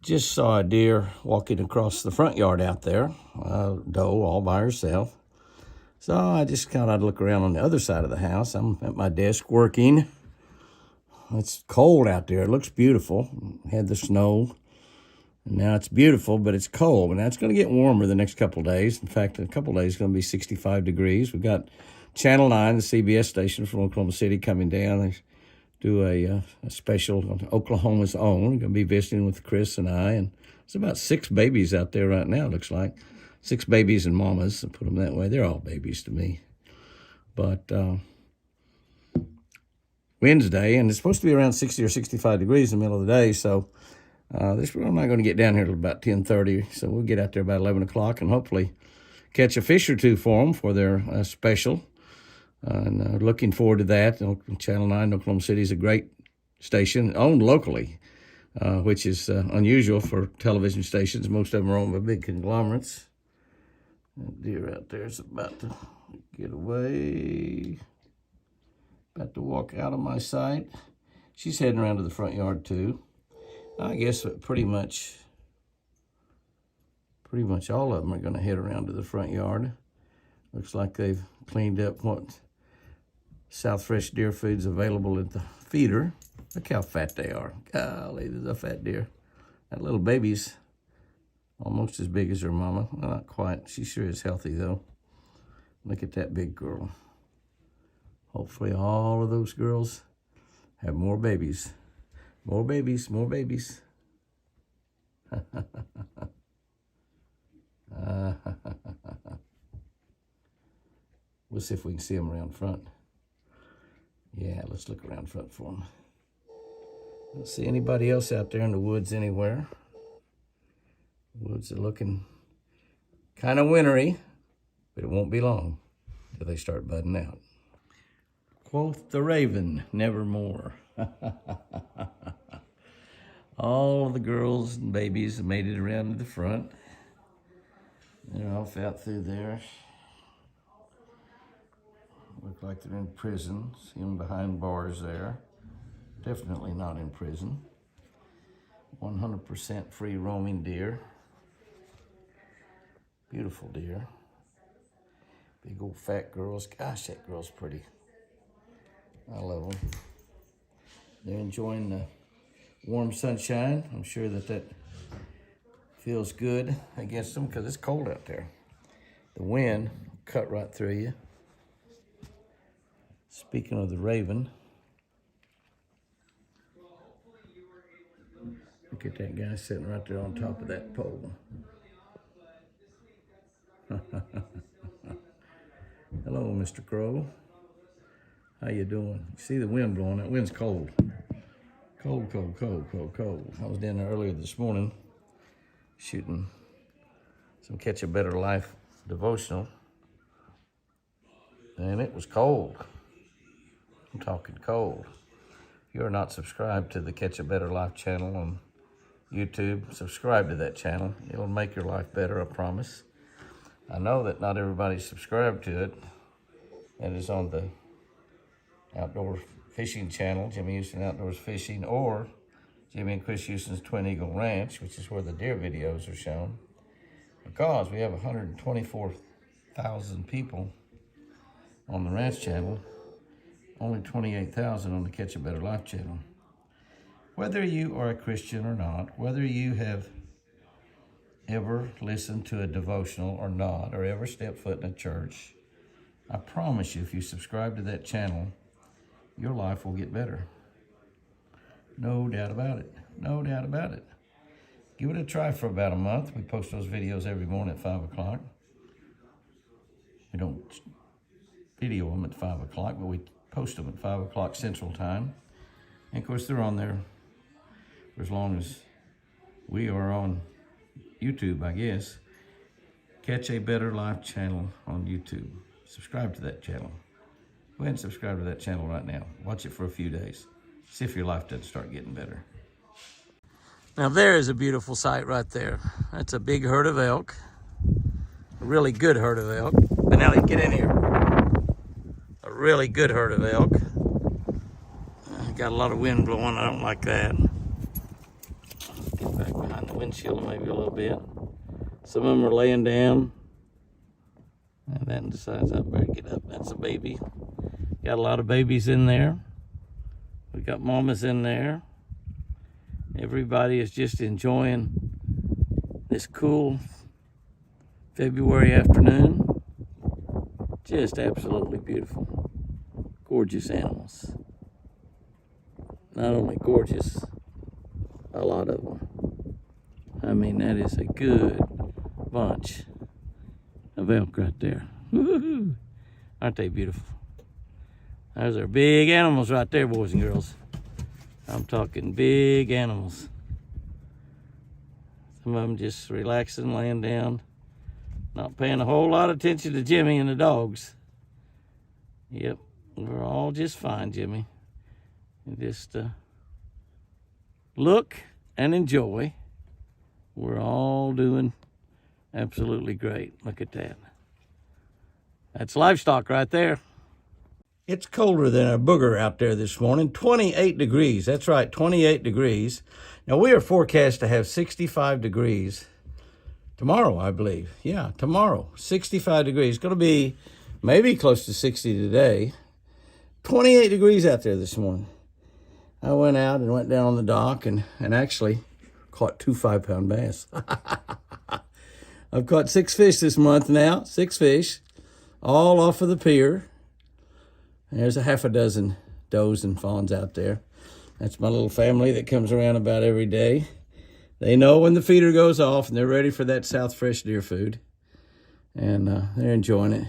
Just saw a deer walking across the front yard out there, a doe all by herself. So I just kind of look around on the other side of the house. I'm at my desk working. It's cold out there. It looks beautiful. Had the snow. And now it's beautiful, but it's cold. And that's going to get warmer the next couple of days. In fact, in a couple of days, it's going to be 65 degrees. We've got Channel 9, the CBS station from Oklahoma City, coming down. They do a special on Oklahoma's Own. We're going to be visiting with Chris and I. And there's about 6 babies out there right now, it looks like. 6 babies and mamas, to put them that way. They're all babies to me. But Wednesday, and it's supposed to be around 60 or 65 degrees in the middle of the day, so I'm not going to get down here till about 10:30, so we'll get out there about 11 o'clock and hopefully catch a fish or two for them for their special. And looking forward to that. Channel 9, Oklahoma City is a great station, owned locally, which is unusual for television stations. Most of them are owned by big conglomerates. That deer out there is about to get away. About to walk out of my sight. She's heading around to the front yard too. I guess pretty much all of them are going to head around to the front yard. Looks like they've cleaned up what South Fresh deer food's available at the feeder. Look how fat they are. Golly, there's a fat deer. That little baby's almost as big as her mama. Well, not quite. She sure is healthy, though. Look at that big girl. Hopefully all of those girls have more babies. More babies, more babies. We'll see if we can see them around front. Yeah, let's look around front for them. Don't see anybody else out there in the woods anywhere. Woods are looking kind of wintry, but it won't be long till they start budding out. Quoth the raven, nevermore. All of the girls and babies have made it around to the front. They're off out through there. Look like they're in prison. See them behind bars there. Definitely not in prison. 100% free roaming deer. Beautiful deer. Big old fat girls. Gosh, that girl's pretty. I love them. They're enjoying the warm sunshine. I'm sure that feels good against them because it's cold out there. The wind cut right through you. Speaking of the raven, look at that guy sitting right there on top of that pole. Hello, Mr. Crow. How you doing? You see the wind blowing? That wind's cold. Cold, cold, cold, cold, cold. I was down there earlier this morning shooting some Catch a Better Life devotional, and it was cold. I'm talking cold. If you are not subscribed to the Catch a Better Life channel on YouTube, subscribe to that channel. It'll make your life better, I promise. I know that not everybody's subscribed to it. That is on the Outdoor Fishing channel, Jimmy Houston Outdoors Fishing, or Jimmy and Chris Houston's Twin Eagle Ranch, which is where the deer videos are shown. Because we have 124,000 people on the ranch channel, only 28,000 on the Catch a Better Life channel. Whether you are a Christian or not, whether you have ever listened to a devotional or not, or ever stepped foot in a church, I promise you, if you subscribe to that channel, your life will get better. No doubt about it. No doubt about it. Give it a try for about a month. We post those videos every morning at 5 o'clock. We don't video them at 5 o'clock, but we post them at 5 o'clock Central Time. And of course, they're on there for as long as we are on YouTube, I guess. Catch a Better Life channel on YouTube. Subscribe to that channel. Go ahead and subscribe to that channel right now. Watch it for a few days. See if your life doesn't start getting better. Now there is a beautiful sight right there. That's a big herd of elk. A really good herd of elk. But now they get in here. A really good herd of elk. Got a lot of wind blowing. I don't like that. Get back behind the windshield maybe a little bit. Some of them are laying down. And that decides I better get up. That's a baby. Got a lot of babies in there. We got mamas in there. Everybody is just enjoying this cool February afternoon. Just absolutely beautiful. Gorgeous animals. Not only gorgeous, a lot of them. I mean, that is a good bunch of elk right there. Woo-hoo-hoo. Aren't they beautiful? Those are big animals right there, boys and girls. I'm talking big animals. Some of them just relaxing, laying down, not paying a whole lot of attention to Jimmy and the dogs. Yep, we're all just fine, Jimmy. And just look and enjoy. We're all doing absolutely great. Look at that. That's livestock right there. It's colder than a booger out there this morning. 28 degrees. That's right, 28 degrees. Now, we are forecast to have 65 degrees tomorrow, I believe. Yeah, tomorrow, 65 degrees. It's going to be maybe close to 60 today. 28 degrees out there this morning. I went out and went down on the dock and actually caught 2 5-pound bass. I've caught 6 fish this month now, 6 fish, all off of the pier. There's a half a dozen does and fawns out there. That's my little family that comes around about every day. They know when the feeder goes off and they're ready for that South Fresh deer food. And they're enjoying it.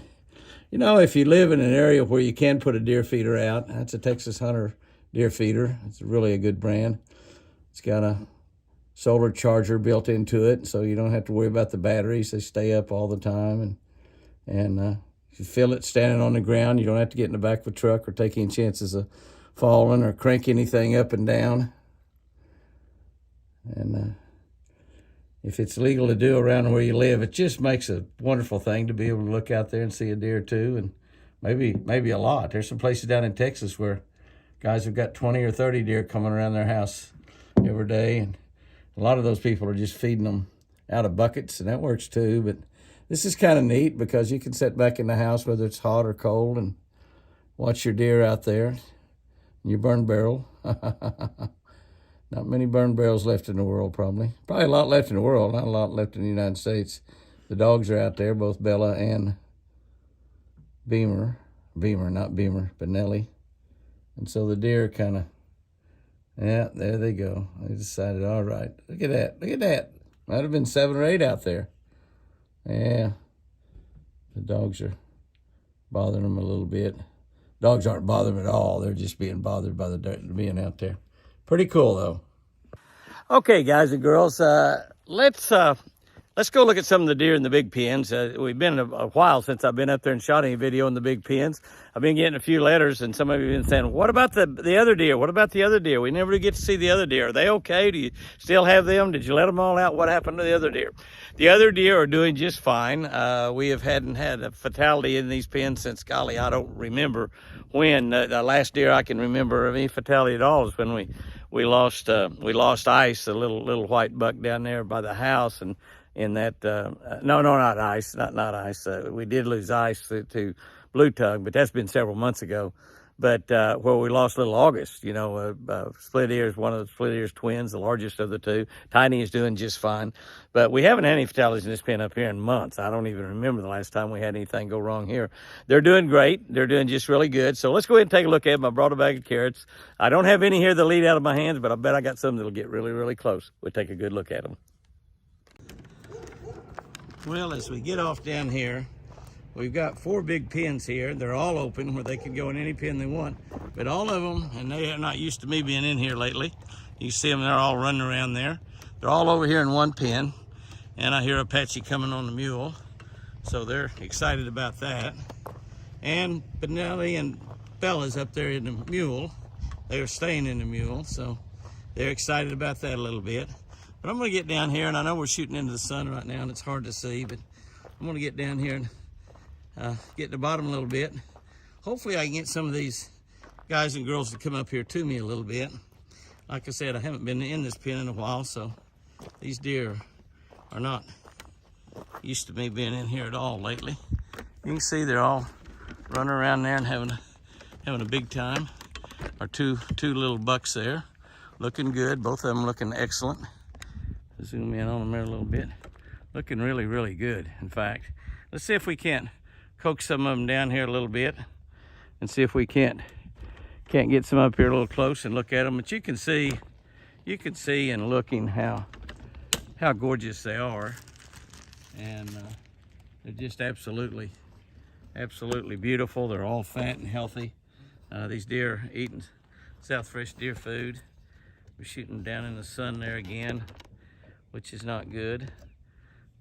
You know, if you live in an area where you can put a deer feeder out, that's a Texas Hunter deer feeder. It's really a good brand. It's got a solar charger built into it, so you don't have to worry about the batteries. They stay up all the time. And if you feel it standing on the ground, you don't have to get in the back of a truck or take any chances of falling or crank anything up and down. And if it's legal to do around where you live, it just makes a wonderful thing to be able to look out there and see a deer too, and maybe a lot. There's some places down in Texas where guys have got 20 or 30 deer coming around their house every day, and a lot of those people are just feeding them out of buckets, and that works too. But this is kind of neat because you can sit back in the house, whether it's hot or cold, and watch your deer out there in your burn barrel. Not many burn barrels left in the world, probably. Probably a lot left in the world, not a lot left in the United States. The dogs are out there, both Bella and Beamer, not Beamer, but Nellie. And so the deer kind of, yeah, there they go. They decided, all right, look at that. Might have been 7 or 8 out there. Yeah, the dogs are bothering them a little bit. Dogs aren't bothering them at all. They're just being bothered by the dirt being out there. Pretty cool, though. Okay, guys and girls, let's go look at some of the deer in the big pens. We've been a while since I've been up there and shot any video in the big pens. I've been getting a few letters, and some of you have been saying, what about the other deer? What about the other deer? We never get to see the other deer. Are they okay? Do you still have them? Did you let them all out? What happened to the other deer? The other deer are doing just fine. We hadn't had a fatality in these pens since, golly, I don't remember when. The last deer I can remember of any fatality at all is when we lost Ice, a little white buck down there by the house, and in that, no, not Ice, not Ice. We did lose Ice to Blue Tongue, but that's been several months ago. But where we lost little August, split ears, one of the split ears twins, the largest of the two. Tiny is doing just fine. But we haven't had any fatalities in this pen up here in months. I don't even remember the last time we had anything go wrong here. They're doing great. They're doing just really good. So let's go ahead and take a look at them. I brought a bag of carrots. I don't have any here that lead out of my hands, but I bet I got some that'll get really, really close. We'll take a good look at them. Well, as we get off down here, we've got 4 big pens here. They're all open where they can go in any pen they want. But all of them, and they are not used to me being in here lately. You see them, they're all running around there. They're all over here in one pen. And I hear Apache coming on the mule. So they're excited about that. And Benelli and Bella's up there in the mule. They're staying in the mule, so they're excited about that a little bit. But I'm gonna get down here, and I know we're shooting into the sun right now and it's hard to see, but I'm gonna get down here and get to the bottom a little bit. Hopefully I can get some of these guys and girls to come up here to me a little bit. Like I said, I haven't been in this pen in a while, so These deer are not used to me being in here at all lately. You can see they're all running around there and having a big time. Our two little bucks there, looking good. Both of them looking excellent. Zoom in on them there a little bit. Looking really, really good. In fact, let's see if we can't coax some of them down here a little bit and see if we can't get some up here a little close and look at them. But you can see in looking how gorgeous they are, and they're just absolutely beautiful. They're all fat and healthy. These deer are eating South Fresh deer food. We're shooting down in the sun there again, which is not good,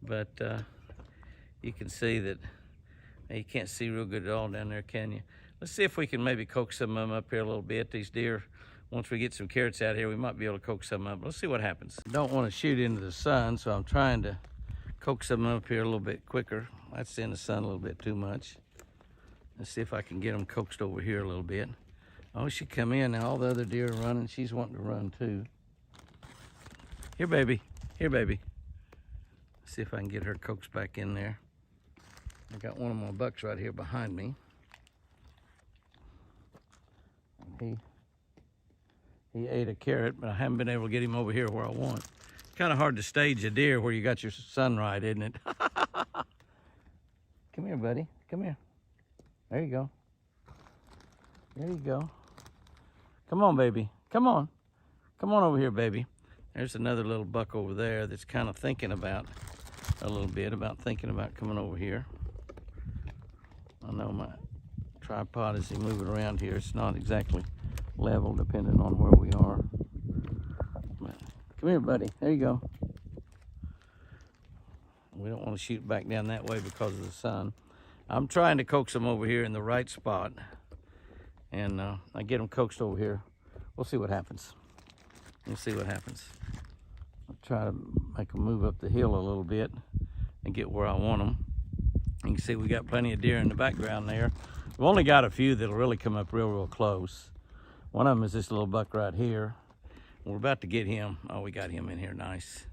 but you can see that you can't see real good at all down there, can you? Let's see if we can maybe coax some of them up here a little bit. These deer, once we get some carrots out here, we might be able to coax some up. Let's see what happens. I don't want to shoot into the sun, so I'm trying to coax them up here a little bit quicker. That's in the sun a little bit too much. Let's see if I can get them coaxed over here a little bit. Oh, she come in now. All the other deer are running. She's wanting to run too. Here, baby. Here, baby. Let's see if I can get her coaxed back in there. I got one of my bucks right here behind me. He ate a carrot, but I haven't been able to get him over here where I want. It's kind of hard to stage a deer where you got your sun right, isn't it? Come here, buddy. Come here. There you go. There you go. Come on, baby. Come on. Come on over here, baby. There's another little buck over there that's kind of thinking about thinking about coming over here. I know my tripod, as he moving around here, it's not exactly level depending on where we are. But come here, buddy. There you go. We don't want to shoot back down that way because of the sun. I'm trying to coax them over here in the right spot, and I get them coaxed over here. We'll see what happens. We'll see what happens. I'll try to make them move up the hill a little bit and get where I want them. You can see we got plenty of deer in the background there. We've only got a few that'll really come up real close. One of them is this little buck right here. We're about to get him. Oh, we got him in here nice.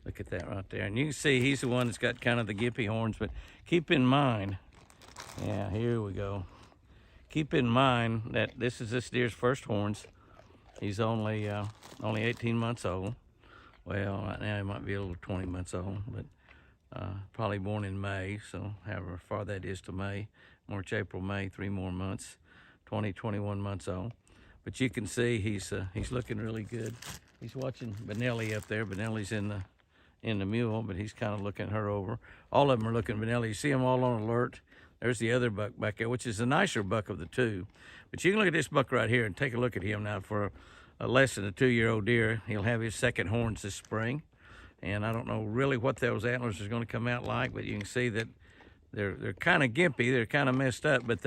Look at that right there. And you can see he's the one that's got kind of the gippy horns, but keep in mind, yeah, here we go. Keep in mind that this is this deer's first horns. He's only 18 months old. Well, right now he might be a little 20 months old, but probably born in May, so however far that is to May, March, April, May, 3 more months, 21 months old. But you can see he's looking really good. He's watching Benelli up there. Benelli's in the mule, but he's kind of looking her over. All of them are looking at Benelli. You see them all on alert. There's the other buck back there, which is the nicer buck of the two. But you can look at this buck right here and take a look at him now. For a less than a 2-year-old deer, he'll have his second horns this spring. And I don't know really what those antlers are going to come out like, but you can see that they're kind of gimpy. They're kind of messed up, but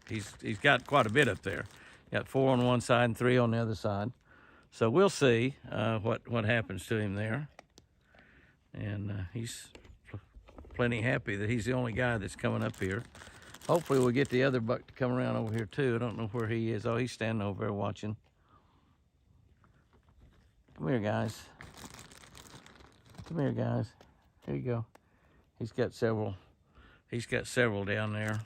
he's got quite a bit up there. Got 4 on one side and 3 on the other side. So we'll see what happens to him there. And he's plenty happy that he's the only guy that's coming up here. Hopefully we'll get the other buck to come around over here too. I don't know where he is. Oh, he's standing over there watching. Come here, guys. Come here, guys. Here you go. He's got several down there.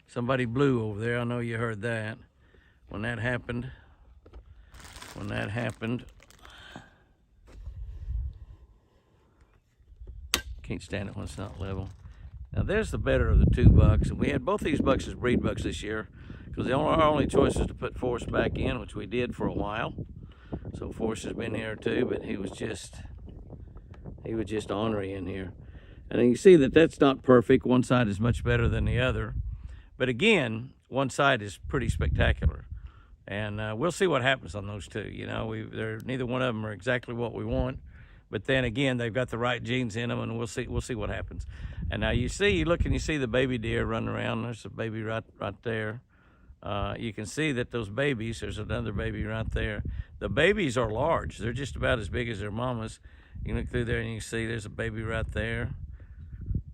Somebody blew over there. I know you heard that. When that happened, can't stand it when it's not level. Now there's the better of the 2 bucks, and we had both these bucks as breed bucks this year because our only choice was to put Forrest back in, which we did for a while. So Forrest has been here too, but he was just ornery in here. And you can see that that's not perfect. One side is much better than the other, but again, one side is pretty spectacular. And we'll see what happens on those two. You know, neither one of them are exactly what we want. But then again, they've got the right genes in them, and we'll see what happens. And now you see the baby deer running around. There's a baby right there. You can see that those babies, there's another baby right there. The babies are large. They're just about as big as their mamas. You look through there and you can see there's a baby right there.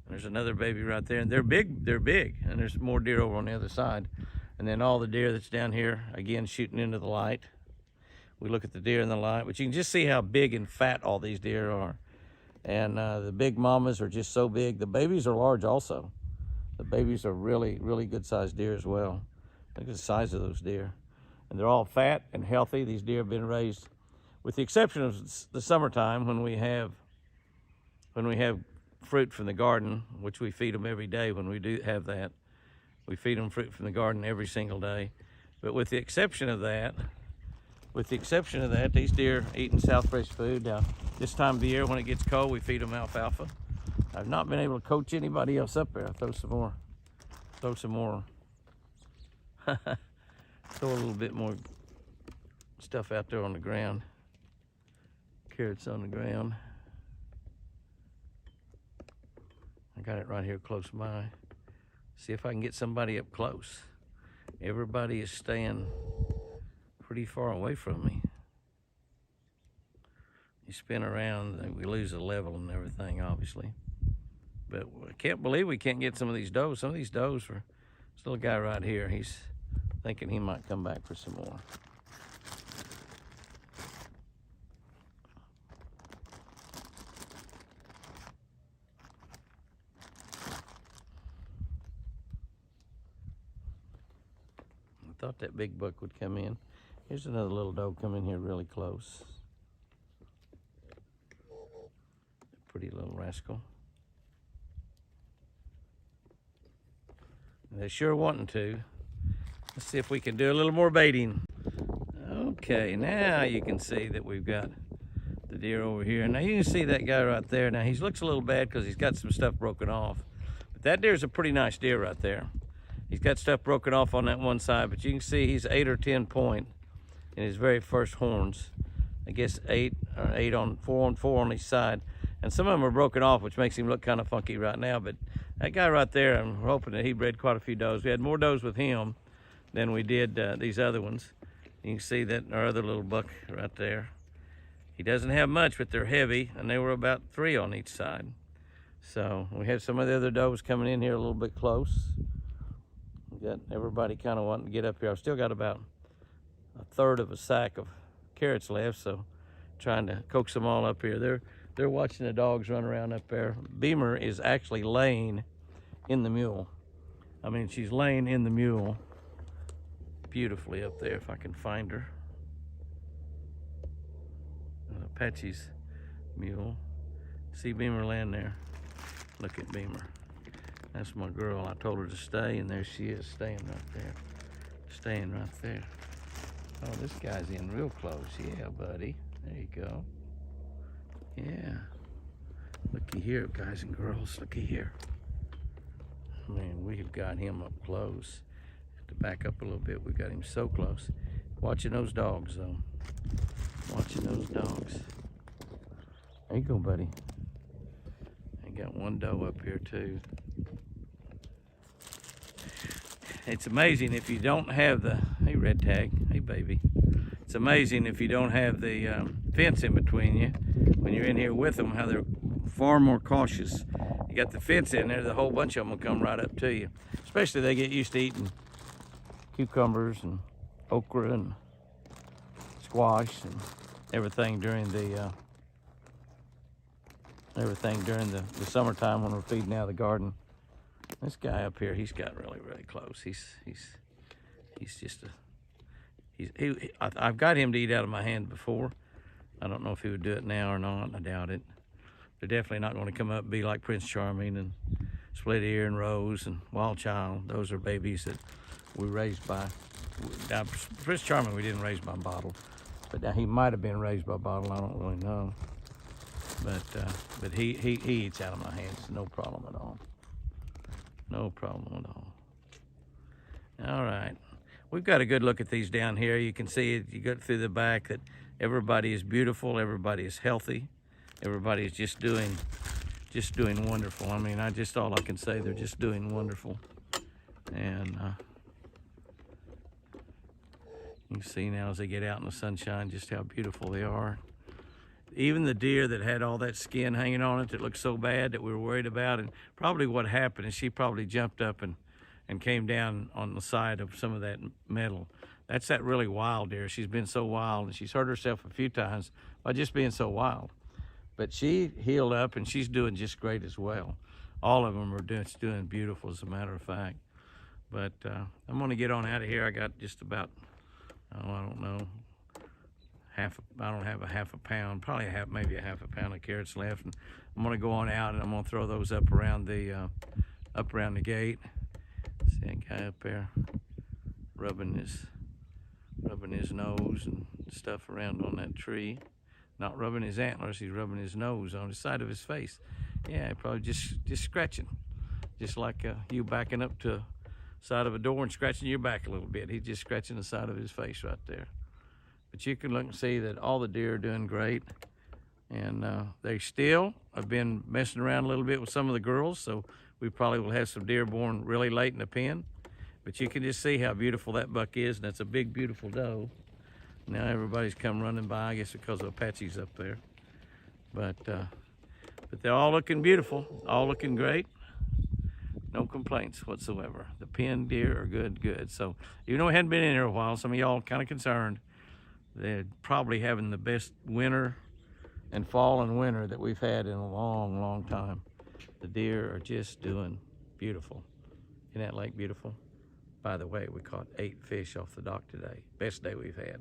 There's another baby right there, and they're big. And there's more deer over on the other side. And then all the deer that's down here, again, shooting into the light. we look at the deer in the light, but you can just see how big and fat all these deer are. And the big mamas are just so big. The babies are large also. The babies are really, really good sized deer as well. Look at the size of those deer. And they're all fat and healthy. These deer have been raised, with the exception of the summertime when we have fruit from the garden, which we feed them every day when we do have that. We feed them fruit from the garden every single day. But with the exception of that, these deer eating South Fresh food. Now, this time of the year when it gets cold, we feed them alfalfa. I've not been able to coach anybody else up there. Throw some more, throw a little bit more stuff out there on the ground. Carrots on the ground. I got it right here close by. See if I can get somebody up close. Everybody is staying pretty far away from me. You spin around, we lose the level and everything, obviously. But I can't believe we can't get some of these does. Some of these does for this little guy right here. He's thinking he might come back for some more. I thought that big buck would come in. Here's another little doe coming here really close. Pretty little rascal. They're sure wanting to. Let's see if we can do a little more baiting. Okay, now you can see that we've got the deer over here. Now you can see that guy right there. Now he looks a little bad because he's got some stuff broken off. But that deer's a pretty nice deer right there. He's got stuff broken off on that one side, but you can see he's 8 or 10 point in his very first horns. I guess 4 on 4 on each side. And some of them are broken off, which makes him look kind of funky right now. But that guy right there, I'm hoping that he bred quite a few does. We had more does with him than we did these other ones. You can see that our other little buck right there. He doesn't have much, but they're heavy, and they were about 3 on each side. So we had some of the other does coming in here a little bit close. We got everybody kind of wanting to get up here. I've still got about 1/3 of a sack of carrots left, so trying to coax them all up here. They're watching the dogs run around up there. Beamer is actually laying in the mule. I mean, she's laying in the mule beautifully up there, if I can find her. Apache's mule. See Beamer laying there? Look at Beamer. That's my girl. I told her to stay, and there she is, staying right there. Staying right there. Oh, this guy's in real close. Yeah, buddy. There you go. Yeah. Looky here, guys and girls. Looky here. Man, we've got him up close. Have to back up a little bit. We got him so close. Watching those dogs, though. Watching those dogs. There you go, buddy. I got one doe up here, too. It's amazing if you don't have the... Hey, red tag. Hey, baby. It's amazing if you don't have the fence in between you. When you're in here with them, how they're far more cautious. You got the fence in there, the whole bunch of them will come right up to you. Especially they get used to eating cucumbers and okra and squash and everything during the summertime when we're feeding out of the garden. This guy up here, he's got really, really close. He's just I've got him to eat out of my hand before. I don't know if he would do it now or not. I doubt it. They're definitely not going to come up and be like Prince Charming and Split Ear and Rose and Wild Child. Those are babies that we raised by. Now, Prince Charming we didn't raise by bottle, but now he might have been raised by bottle. I don't really know. But he eats out of my hands, no problem at all. No problem at all. All right. We've got a good look at these down here. You can see it, you go through the back, that everybody is beautiful, everybody is healthy, everybody is just doing wonderful. I mean, all I can say, they're just doing wonderful. And you can see now as they get out in the sunshine just how beautiful they are. Even the deer that had all that skin hanging on it that looked so bad that we were worried about, and probably what happened is she probably jumped up and came down on the side of some of that metal. That's that really wild deer. She's been so wild, and she's hurt herself a few times by just being so wild. But she healed up, and she's doing just great as well. All of them are doing beautiful, as a matter of fact. But I'm going to get on out of here. I got just about, I don't know, I don't have a half a pound, probably maybe a half a pound of carrots left. And I'm going to go on out, and I'm going to throw those up around the gate. See that guy up there rubbing his nose and stuff around on that tree. Not rubbing his antlers, he's rubbing his nose on the side of his face. Yeah, probably just scratching. Just like you backing up to the side of a door and scratching your back a little bit. He's just scratching the side of his face right there. But you can look and see that all the deer are doing great. And they still have been messing around a little bit with some of the girls, so we probably will have some deer born really late in the pen. But you can just see how beautiful that buck is, and that's a big, beautiful doe. Now everybody's come running by, I guess because of Apache's up there. But they're all looking beautiful, all looking great. No complaints whatsoever. The pen deer are good. So even though we hadn't been in here a while, some of y'all kind of concerned. They're probably having the best winter and fall and winter that we've had in a long, long time. The deer are just doing beautiful. Isn't that lake beautiful? By the way, we caught 8 fish off the dock today. Best day we've had.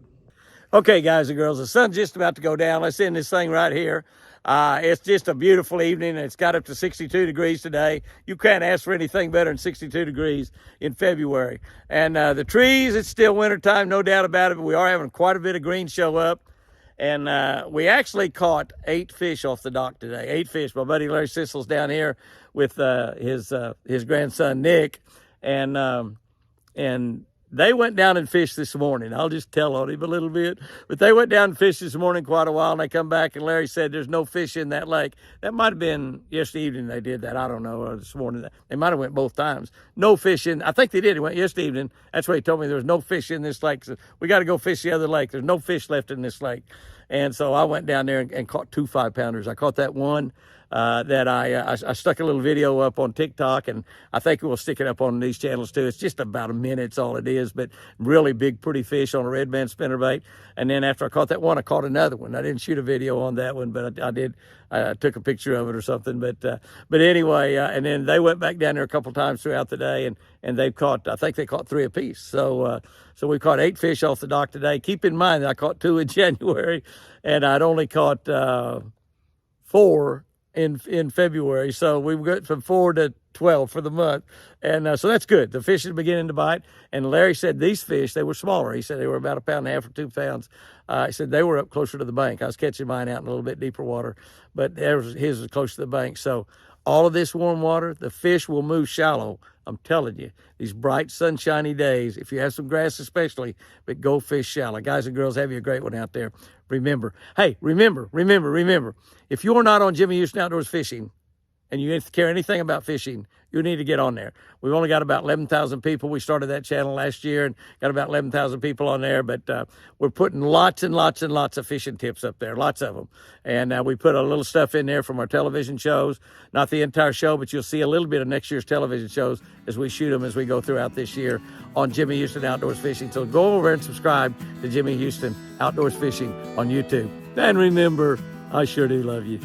Okay, guys and girls, the sun's just about to go down. Let's end this thing right here. It's just a beautiful evening. It's got up to 62 degrees today. You can't ask for anything better than 62 degrees in February. And the trees, it's still wintertime, no doubt about it, but we are having quite a bit of green show up. And we actually caught 8 fish off the dock today. 8 fish. My buddy Larry Sissel's down here with his grandson Nick, and they went down and fished this morning. I'll just tell on him a little bit. But they went down and fished this morning quite a while, and they come back, and Larry said there's no fish in that lake. That might have been yesterday evening they did that. I don't know, or this morning. They might have went both times. No fish in. I think they did. It went yesterday evening. That's what he told me. There was no fish in this lake. So we got to go fish the other lake. There's no fish left in this lake. And so I went down there and caught 2 5-pounders. I caught that one that I stuck a little video up on TikTok, and I think we'll stick it up on these channels too. It's just about a minute, it's all it is, but really big, pretty fish on a red band spinnerbait. And then after I caught that one, I caught another one. I didn't shoot a video on that one, but I did. I took a picture of it or something. But anyway, and then they went back down there a couple times throughout the day, and they've caught, I think they caught 3 apiece. So we caught 8 fish off the dock today. Keep in mind that I caught 2 in January, and I'd only caught 4 in February. So we went from 4 to 12 for the month. And so that's good. The fish is beginning to bite. And Larry said these fish, they were smaller. He said they were about 1.5 pounds or 2 pounds. He said they were up closer to the bank. I was catching mine out in a little bit deeper water, but his was close to the bank. So all of this warm water, the fish will move shallow. I'm telling you, these bright, sunshiny days, if you have some grass especially, but go fish shallow. Guys and girls, have you a great one out there. Remember, if you're not on Jimmy Houston Outdoors Fishing and you care anything about fishing, you need to get on there. We've only got about 11,000 people. We started that channel last year and got about 11,000 people on there, but we're putting lots and lots and lots of fishing tips up there, lots of them. And we put a little stuff in there from our television shows, not the entire show, but you'll see a little bit of next year's television shows as we shoot them as we go throughout this year on Jimmy Houston Outdoors Fishing. So go over and subscribe to Jimmy Houston Outdoors Fishing on YouTube. And remember, I sure do love you.